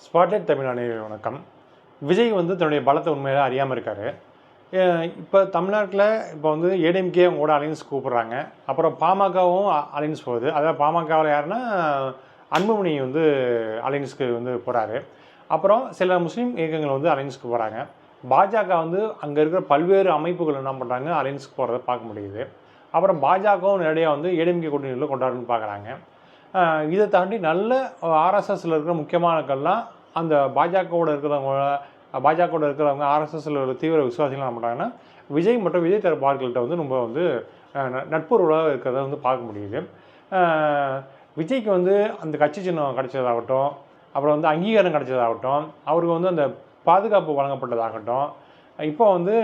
Spotlight Tamil வணக்கம். விஜய் வந்து தன்னுடைய பலத்தை உண்மையில அறியாமல் இருக்கார். இப்போ தமிழ்நாட்டில் இப்போ வந்து ஏடிஎம்கே அவங்களோட அலைன்ஸ் கூப்பிட்றாங்க. அப்புறம் பாமகவும் அலைன்ஸ் போகுது. அதாவது பாமகவில் யாருன்னா அன்புமணி வந்து அலைன்ஸ்க்கு வந்து போகிறாரு. அப்புறம் சில முஸ்லீம் இயக்கங்கள் வந்து அலைன்ஸ்க்கு போகிறாங்க. பாஜக வந்து அங்கே இருக்கிற பல்வேறு அமைப்புகள் என்ன பண்ணுறாங்க, அலைன்ஸ்க்கு போகிறத பார்க்க முடியுது. அப்புறம் பாஜகவும் நேரடியாக வந்து ஏடிஎம்கே கூட்டணியில் கொண்டாடுன்னு பார்க்குறாங்க. இதை தாண்டி நல்ல ஆர்எஸ்எஸ்ல இருக்கிற முக்கியமானக்கள்லாம் அந்த பாஜகவோட இருக்கிறவங்க ஆர்எஸ்எஸ்ல ஒரு தீவிர விசுவாசிகள் என்ன பண்ணுறாங்கன்னா, விஜய் மற்றும் விஜய் தரப்பு ஆட்கள்கிட்ட வந்து நம்ம வந்து நட்புறவுளாக இருக்கிறத வந்து பார்க்க முடியுது. விஜய்க்கு வந்து அந்த கட்சி சின்னம் கிடைச்சதாகட்டும், அப்புறம் வந்து அங்கீகாரம் கிடைச்சதாகட்டும், அவருக்கு வந்து அந்த பாதுகாப்பு வழங்கப்பட்டதாகட்டும், இப்போ வந்து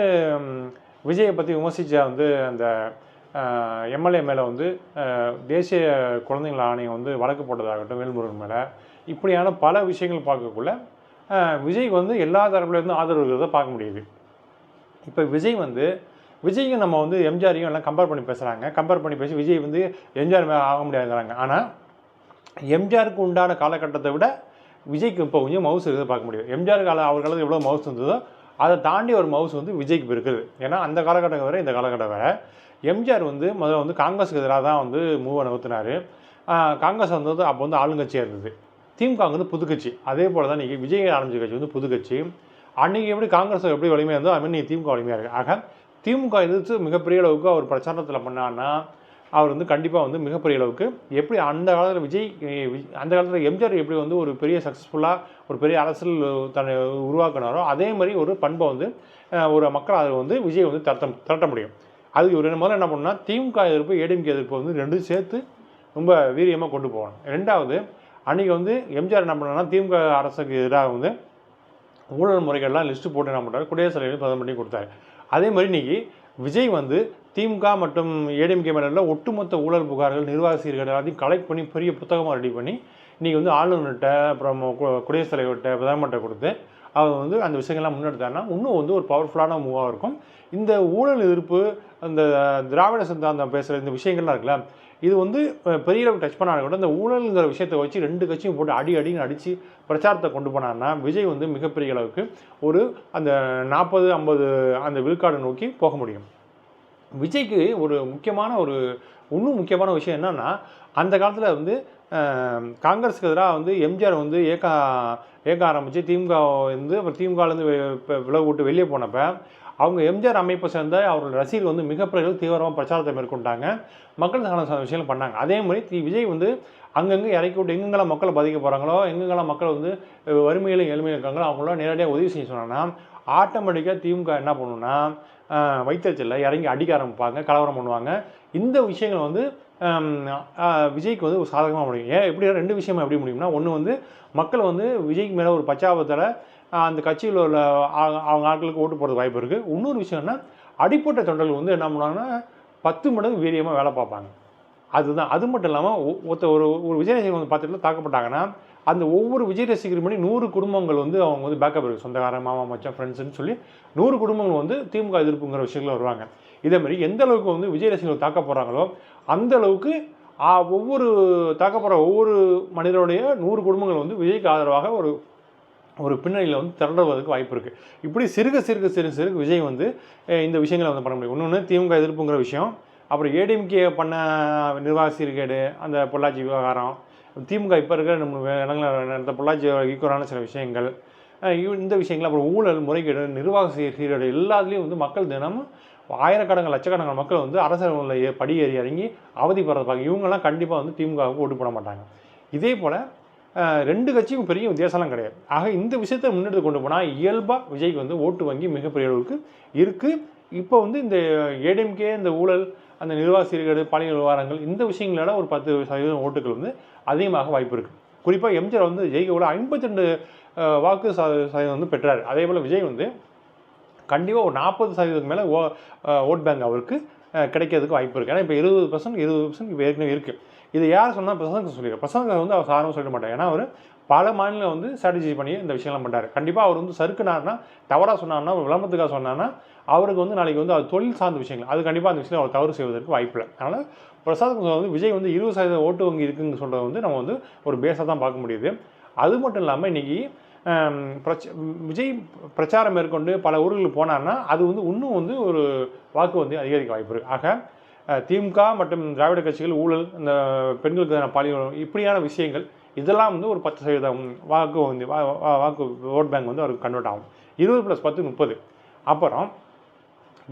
விஜயை பற்றி விமர்சித்த வந்து அந்த எம்எல்ஏ மேலே வந்து தேசிய குழந்தைகள் ஆணையம் வந்து வழக்கு போட்டதாகட்டும், வேல்முருகன் மேலே, இப்படியான பல விஷயங்கள் பார்க்கக்குள்ள விஜய்க்கு வந்து எல்லா தரப்புலேருந்து ஆதரவு இருக்கிறத பார்க்க முடியுது. இப்போ விஜய்க்கு நம்ம வந்து எம்ஜிஆரையும் எல்லாம் கம்பேர் பண்ணி பேசி விஜய் வந்து எம்ஜிஆர் மேலே ஆக முடியாதுங்கிறாங்க. ஆனால் எம்ஜிஆருக்கு உண்டான காலகட்டத்தை விட விஜய்க்கு இப்போ கொஞ்சம் மவுஸ் இருக்கிறத பார்க்க முடியும். எம்ஜிஆர் அவர் காலத்தில் எவ்வளோ மவுஸ் இருந்ததோ அதை தாண்டி ஒரு மவுஸ் வந்து விஜய்க்கு இப்போ இருக்குது. ஏன்னா அந்த காலகட்டம் வேறு, இந்த காலகட்டம் வேறு. எம்ஜிஆர் வந்து முதல்ல வந்து காங்கிரஸுக்கு எதிராக தான் வந்து மூவை நகர்த்தினார். காங்கிரஸ் வந்து அப்போ வந்து ஆளுங்கட்சியாக இருந்தது. திமுக வந்து புதுக்கட்சி. அதே போல் தான் இன்றைக்கி விஜய் ஆரம்பிச்ச கட்சி வந்து புதுக்கட்சி. அன்றைக்கி எப்படி காங்கிரஸ் எப்படி வலிமையாக இருந்தோ அதுமாதிரி நீ திமுக வலிமையாக இருக்குது. ஆக திமுக எதிர்த்து மிகப்பெரிய அளவுக்கு அவர் பிரச்சாரத்தில் பண்ணான்னா அவர் வந்து கண்டிப்பாக வந்து மிகப்பெரிய அளவுக்கு எப்படி அந்த காலத்தில் அந்த காலத்தில் எம்ஜிஆர் எப்படி வந்து ஒரு பெரிய சக்ஸஸ்ஃபுல்லாக ஒரு பெரிய அரசியல் தன்னை உருவாக்கினாரோ அதே மாதிரி ஒரு பண்பை வந்து ஒரு மக்கள் அதை வந்து விஜய் வந்து திரட்ட முடியும். அதுக்கு ஒரு முதல்ல என்ன பண்ணால் திமுக எதிர்ப்பு ஏடிஎம்கே எதிர்ப்பு வந்து ரெண்டும் சேர்த்து ரொம்ப வீரியமாக கொண்டு போகணும். ரெண்டாவது, அன்றைக்கி வந்து எம்ஜிஆர் என்ன பண்ணாங்கன்னா திமுக அரசுக்கு எதிராக வந்து ஊழல் முறைகள்லாம் லிஸ்ட்டு போட்டு என்ன பண்ணுறாரு, குடியரசுத் தலைவர் பிரதமர் பண்ணி கொடுத்தாரு. அதே மாதிரி இன்றைக்கி விஜய் வந்து திமுக மற்றும் ஏடிஎம்கே மேலே ஒட்டுமொத்த ஊழல் புகார்கள், நிர்வாக சீர்கேடு எல்லாத்தையும் கலெக்ட் பண்ணி பெரிய புத்தகமாக ரெடி பண்ணி இன்றைக்கி வந்து ஆளுநர்கிட்ட அப்புறம் குடியரசுத் தலைவர்கிட்ட பிரதமர்கிட்ட கொடுத்து அவர் வந்து அந்த விஷயங்கள்லாம் முன்னெடுத்தாருன்னா இன்னும் வந்து ஒரு பவர்ஃபுல்லான மூவாக இருக்கும். இந்த ஊழல் எதிர்ப்பு, அந்த திராவிட சித்தாந்தம் பேசுகிற இந்த விஷயங்கள்லாம் இருக்குல்ல, இது வந்து பெரிய அளவுக்கு டச் பண்ணாலும் கூட இந்த ஊழலுங்கிற விஷயத்தை வச்சு ரெண்டு கட்சியும் போட்டு அடின்னு அடித்து பிரச்சாரத்தை கொண்டு போனார்னா விஜய் வந்து மிகப்பெரிய அளவுக்கு ஒரு அந்த 40-50 அந்த விழுக்காடு நோக்கி போக முடியும். விஜய்க்கு ஒரு இன்னும் முக்கியமான விஷயம் என்னன்னா, அந்த காலத்தில் வந்து காங்கிரஸுக்கு எதிராக வந்து எம்ஜிஆர் வந்து ஏக்க ஆரம்பித்து திமுக வந்து அப்புறம் திமுகலேருந்து விலகு விட்டு வெளியே போனப்போ அவங்க எம்ஜிஆர் அமைப்பை சேர்ந்த அவரோட ரசிகர்கள் வந்து மிகப்பெரிய தீவிரமாக பிரச்சாரத்தை மேற்கொண்டாங்க. மக்கள் சார்ந்த விஷயங்கள் பண்ணாங்க. அதே மாதிரி விஜய் வந்து அங்கங்கே இறக்கி விட்டு எங்கெங்கெல்லாம் மக்களை பாதிக்க போகிறாங்களோ, எங்கெங்கெல்லாம் மக்கள் வந்து வறுமையிலும் எளிமையில் இருக்காங்களோ அவங்களாம் நேரடியாக உதவி செய்ய சொன்னாங்கன்னா ஆட்டோமேட்டிக்காக திமுக என்ன பண்ணுன்னா வைத்தறிச்சலில் இறங்கி அடிக்க ஆரம்பிப்பாங்க, கலவரம் பண்ணுவாங்க. இந்த விஷயங்கள் வந்து விஜய்க்கு வந்து ஒரு சாதகமாக முடியும். எப்படி ரெண்டு விஷயமா எப்படி முடியும்னா, ஒன்று வந்து மக்கள் வந்து விஜய்க்கு மேலே ஒரு பச்சாபத்தில் அந்த கட்சியில் உள்ள அவங்க ஆட்களுக்கு ஓட்டு போடுறது வாய்ப்பு இருக்குது. இன்னொரு விஷயம்னா அடிப்பட்ட தொண்டர்கள் வந்து என்ன பண்ணுவாங்கன்னா 10 மடங்கு வீரியமாக வேலை பார்ப்பாங்க. அதுதான். அது மட்டும் இல்லாமல் ஒரு விஜய் ரசிகர் வந்து பார்த்துட்டு தாக்கப்பட்டாங்கன்னா அந்த ஒவ்வொரு விஜய் ரசிகர் பண்ணி 100 குடும்பங்கள் வந்து அவங்க வந்து பேக்கப் இருக்குது. சொந்தக்காரன், மாமா, மச்சான், ஃப்ரெண்ட்ஸ்ன்னு சொல்லி 100 குடும்பங்கள் வந்து திமுக எதிர்ப்புங்கிற விஷயங்கள் வருவாங்க. இதேமாதிரி எந்த அளவுக்கு வந்து விஜய் ரசிகர்கள் தாக்க போகிறாங்களோ அந்த அளவுக்கு தாக்கப்படுற ஒவ்வொரு மனிதனுடைய 100 குடும்பங்கள் வந்து விஜய்க்கு ஆதரவாக ஒரு பின்னணியில் வந்து திரண்டுவதற்கு வாய்ப்பு இருக்குது. இப்படி சிறுக விஜய் வந்து இந்த விஷயங்களை வந்து பண்ண முடியும். இன்னொன்று திமுக எதிர்ப்புங்கிற விஷயம், அப்புறம் ஏடிஎம்கே பண்ண நிர்வாக சீர்கேடு, அந்த பொள்ளாச்சி விவகாரம், திமுக இப்போ இருக்கிற நம்ம இடங்களில் நடந்த பொள்ளாச்சி ஈக்குவலான சில விஷயங்கள், இந்த விஷயங்கள், அப்புறம் ஊழல் முறைகேடு, நிர்வாக சீர்கேடு எல்லாத்துலேயும் வந்து மக்கள் தினமும் ஆயிரக்கணக்கான லட்சக்கணக்கான மக்கள் வந்து அரசியல் படியேறி இறங்கி அவதிப்படுறத பார்க்க இவங்கெல்லாம் கண்டிப்பாக வந்து திமுகவுக்கு ஓட்டு போட மாட்டாங்க. இதே போல் ரெண்டு கட்சியும் பெரிய வித்தியாசம்லாம் கிடையாது. ஆக இந்த விஷயத்தை முன்னெடுத்து கொண்டு போனால் இயல்பாக விஜய்க்கு வந்து ஓட்டு வங்கி மிகப்பெரிய அளவுக்கு இருக்குது. இப்போ வந்து இந்த ஏடிஎம்கே இந்த ஊழல், அந்த நிர்வாக சீர்கேடு, பாலியல் விவகாரங்கள், இந்த விஷயங்களோட ஒரு 10% ஓட்டுகள் வந்து அதிகமாக வாய்ப்பு இருக்குது. குறிப்பாக எம்ஜிஆர் வந்து ஜெயிக்க 52 வாக்கு சதவீதம் வந்து பெற்றார். அதே போல் விஜய் வந்து கண்டிப்பாக ஒரு 40% மேலே ஓட் பேங்க் அவருக்கு கிடைக்கிறதுக்கு வாய்ப்பு இருக்குது. ஏன்னா இப்போ 20% இப்போ ஏற்கனவே இருக்குது. இது யார் சொன்னால் பிரசாந்த் சொல்லியிருக்காரு. பிரசாந்த் வந்து அவர் சாதாரணமாக சொல்ல மாட்டார். ஏன்னா அவர் பல மாநிலம் வந்து ஸ்ட்ராட்டஜி பண்ணி இந்த விஷயம்லாம் பண்ணுறாரு. கண்டிப்பாக அவர் வந்து சறுக்குனார்னா, தவறாக சொன்னார்னா, விளம்பரத்துக்காக சொன்னார்னா அவருக்கு வந்து நாளைக்கு வந்து அது தொழில் சார்ந்த விஷயங்கள், அது கண்டிப்பாக அந்த விஷயத்தில் அவர் தவறு செய்வதற்கு வாய்ப்பு இல்லை. அதனால் பிரசாந்த் வந்து விஜய் வந்து 20% ஓட்டு வங்கி இருக்குன்னு சொல்கிறத வந்து நம்ம வந்து ஒரு பேஸாக தான் பார்க்க முடியுது. அது மட்டும் இல்லாமல் இன்றைக்கி விஜய் பிரச்சாரம் மேற்கொண்டு பல ஊர்களுக்கு போனார்னா அது வந்து இன்னும் வந்து ஒரு வாக்கு வந்து அதிகரிக்க வாய்ப்பு இருக்குது. ஆக திமுக மற்றும் திராவிட கட்சிகள் ஊழல், இந்த பெண்களுக்கான பாலியல் இப்படியான விஷயங்கள் இதெல்லாம் வந்து ஒரு 10% வாக்கு வந்து வாக்கு ஓட் பேங்க் வந்து அவருக்கு கன்வெர்ட் ஆகும். 20+10 30. அப்புறம்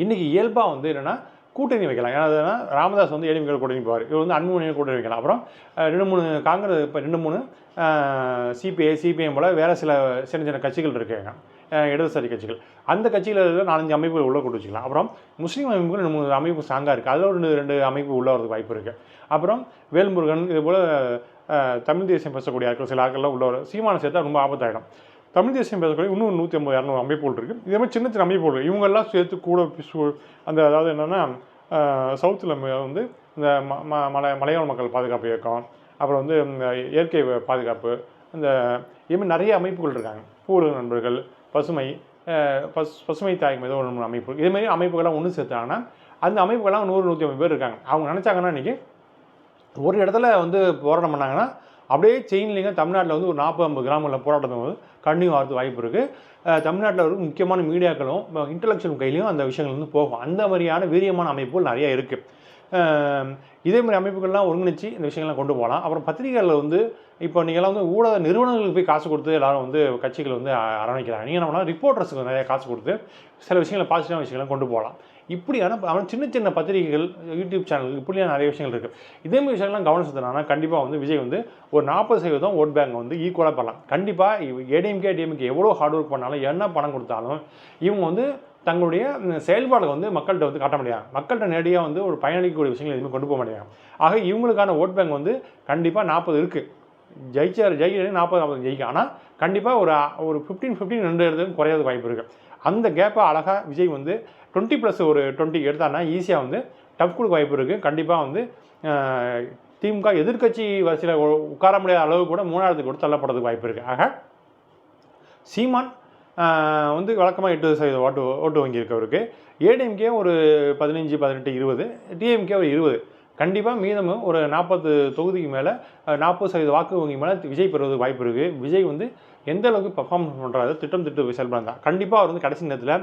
இன்றைக்கி இயல்பாக வந்து என்னென்னா கூட்டணி வைக்கலாம். ஏன்னா ராமதாஸ் வந்து ஏடிஎம்கே கூட்டணி போவார், இவர் வந்து அன்புமணியை கூட்டணி வைக்கலாம். அப்புறம் 2-3 காங்கிரஸ், இப்போ 2-3 சிபிஐ சிபிஎம் போல் வேறு சில சின்ன சின்ன கட்சிகள் இருக்காங்க, இடதுசாரி கட்சிகள். அந்த கட்சியில் இருக்கிற 4-5 அமைப்புகள் உள்ளே கொண்டு வச்சுக்கலாம். அப்புறம் முஸ்லீம் அமைப்புகள் 2-3 அமைப்பு ஸ்ட்ராங்காக இருக்குது, அதில் 2 அமைப்பு உள்ளே வரதுக்கு வாய்ப்பு இருக்குது. அப்புறம் வேல்முருகன் இது போல் தமிழ் தேசியம் பேசக்கூடிய ஆட்கள் சில ஆட்கள்லாம் உள்ள வரும். சீமானை சேர்த்தா ரொம்ப ஆபத்தாயிடும். தமிழ் தேசியம் பேசக்கூடிய இன்னும் 150-200 அமைப்புகள் இருக்குது. இதே மாதிரி சின்ன சின்ன அமைப்புகள் இவங்கெல்லாம் சேர்த்து கூட அந்த அதாவது என்னென்னா சவுத்தில் வந்து இந்த மலையாள மக்கள் பாதுகாப்பு இயக்கம், அப்புறம் வந்து இந்த இயற்கை பாதுகாப்பு, இந்த இதுமாதிரி நிறைய அமைப்புகள் இருக்காங்க. பூர்வ நண்பர்கள், பசுமை தாயகம் ஏதோ ஒரு அமைப்பு, இதேமாதிரி அமைப்புகள்லாம் ஒன்று சேர்த்தாங்கன்னா அந்த அமைப்புகள்லாம் 100-150 பேர் இருக்காங்க. அவங்க நினச்சாங்கன்னா இன்றைக்கி ஒரு இடத்துல வந்து போராட்டம் பண்ணாங்கன்னா அப்படியே செயின் லிங்காக தமிழ்நாட்டில் வந்து ஒரு 40-50 கிராமங்களில் போராட்டம் வந்து கண்டினியூ ஆகிறது வாய்ப்பு இருக்குது. தமிழ்நாட்டில் ஒரு முக்கியமான மீடியாக்களும் இன்டலெக்சுவல் கையிலையும் அந்த விஷயங்கள் வந்து போகும். அந்த மாதிரியான வீரியமான அமைப்புகள் நிறைய இருக்குது. இதே மாதிரி அமைப்புகள்லாம் ஒருங்கிணைச்சு இந்த விஷயங்கள்லாம் கொண்டு போகலாம். அப்புறம் பத்திரிகைகளில் வந்து இப்போ நீங்கள்லாம் வந்து ஊடக நிறுவனங்களுக்கு போய் காசு கொடுத்து எல்லோரும் வந்து கட்சிகள் வந்து அரவணைக்கிறாங்க. நீங்கள் என்ன பண்ணால் ரிப்போர்ட்டர்ஸுக்கு நிறைய காசு கொடுத்து சில விஷயங்களை பாசிட்டிவான விஷயங்கள்லாம் கொண்டு போகலாம். இப்படியான சின்ன சின்ன பத்திரிகைகள், யூடியூப் சேனல் இப்படியான நிறைய விஷயங்கள் இருக்குது. இதேமாதிரி விஷயங்கள்லாம் கவனம் செலுத்தினா கண்டிப்பாக வந்து விஜய் வந்து ஒரு 40% ஓட் பேங்க் வந்து ஈக்குவலாக பண்ணலாம். கண்டிப்பாக ஏடிஎம்கே டிஎம்கே எவ்வளோ ஹார்ட் ஒர்க் பண்ணாலும் என்ன பணம் கொடுத்தாலும் இவங்க வந்து தங்களுடைய செயல்பாடுகளை வந்து மக்கள்கிட்ட வந்து காட்ட முடியாது. மக்கள்கிட்ட நேரடியாக வந்து ஒரு பயனளிக்கக்கூடிய விஷயங்கள் எதுவுமே கொண்டு போக முடியாது. ஆக இவங்களுக்கான ஓட் பேங்க் வந்து கண்டிப்பாக 40 இருக்குது. ஜெயிக்க 40 ஜெயிக்கும். ஆனால் கண்டிப்பாக ஒரு 15 2 இடத்துக்கு குறையாத வாய்ப்பு இருக்குது. அந்த கேப்பை அழகாக விஜய் வந்து 20+20 எடுத்தார்னா ஈஸியாக வந்து டஃப் கொடுக்க வாய்ப்பு இருக்குது. கண்டிப்பாக வந்து திமுக எதிர்கட்சி வரிசையில் உட்கார முடியாத அளவு கூட 3வது கூட தள்ளப்படுறதுக்கு வாய்ப்பு இருக்குது. ஆக சீமான் வந்து வழக்கமாக 8% ஓட்டு வாங்கியிருக்கவருக்கு, ஏடிஎம்கே ஒரு 15, 18, 20, டிஎம்கே ஒரு 20. கண்டிப்பாக மீதமும் ஒரு 40 தொகுதிக்கு மேலே 40% வாக்கு வங்கி மேலே விஜய் பெறுவதுக்கு வாய்ப்பு இருக்குது. விஜய் வந்து எந்த அளவுக்கு பர்ஃபார்மன்ஸ் பண்ணுறாரு, திட்டு செயல்படுறாங்க. கண்டிப்பாக அவர் வந்து கடைசி நேரத்தில்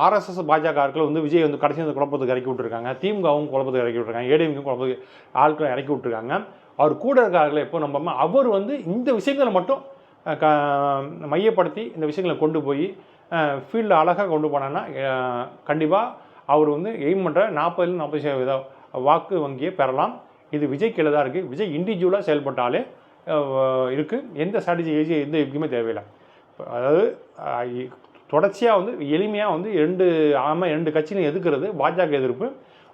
ஆர்எஸ்எஸ் பாஜக வந்து விஜய் வந்து கடைசி நேரத்தில் குழப்பத்துக்கு இறக்கி விட்டுருக்காங்க. திமுகவும் குழப்பத்துக்கு இறக்கி விட்டுருக்காங்க. ஏடிஎம்கே குழப்பத்துக்கு ஆட்களை இறக்கி விட்டுருக்காங்க. அவர் கூட இருக்கிறார்களே எப்போ நம்ம அவர் வந்து இந்த விஷயங்களை மட்டும் மையப்படுத்தி இந்த விஷயங்களை கொண்டு போய் ஃபீல்டில் அழகாக கொண்டு போனான்னா கண்டிப்பாக அவர் வந்து எய்ம் பண்ணுற 40-40% வாக்கு வங்கியை பெறலாம். இது விஜய் கீழே தான் இருக்குது. விஜய் இண்டிவிஜுவலாக செயல்பட்டாலே இருக்குது. எந்த ஸ்ட்ராட்டஜி எந்த இதுக்குமே தேவையில்லை. அதாவது தொடர்ச்சியாக வந்து எளிமையாக வந்து 2 கட்சியிலையும் எதிர்க்கிறது பாஜக எதிர்ப்பு,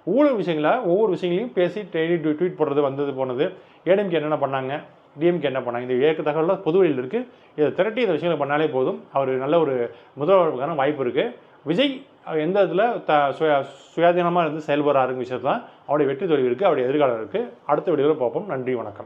ஊழல் விஷயங்கள ஒவ்வொரு விஷயங்களையும் பேசி ட்வீட் போடுறது, வந்தது போனது, ஏடிஎம்கே என்னென்ன பண்ணாங்க, டிஎம்கே என்ன பண்ணாங்க, இந்த ஏற்க தகவலாம் பொதுவெளியில் இருக்குது. இதை திரட்டி இந்த விஷயங்களை பண்ணாலே போதும். அவர் நல்ல ஒரு முதல்வருக்கான வாய்ப்பு இருக்குது. விஜய் எந்த இதில் சுயாதீனமாக இருந்து செயல்படுறாருங்க விஷயத்தில் அவருடைய வெற்றி தோல்வி இருக்குது, அவருடைய எதிர்காலம் இருக்குது. அடுத்த வீடியோவில் பார்ப்போம். நன்றி, வணக்கம்.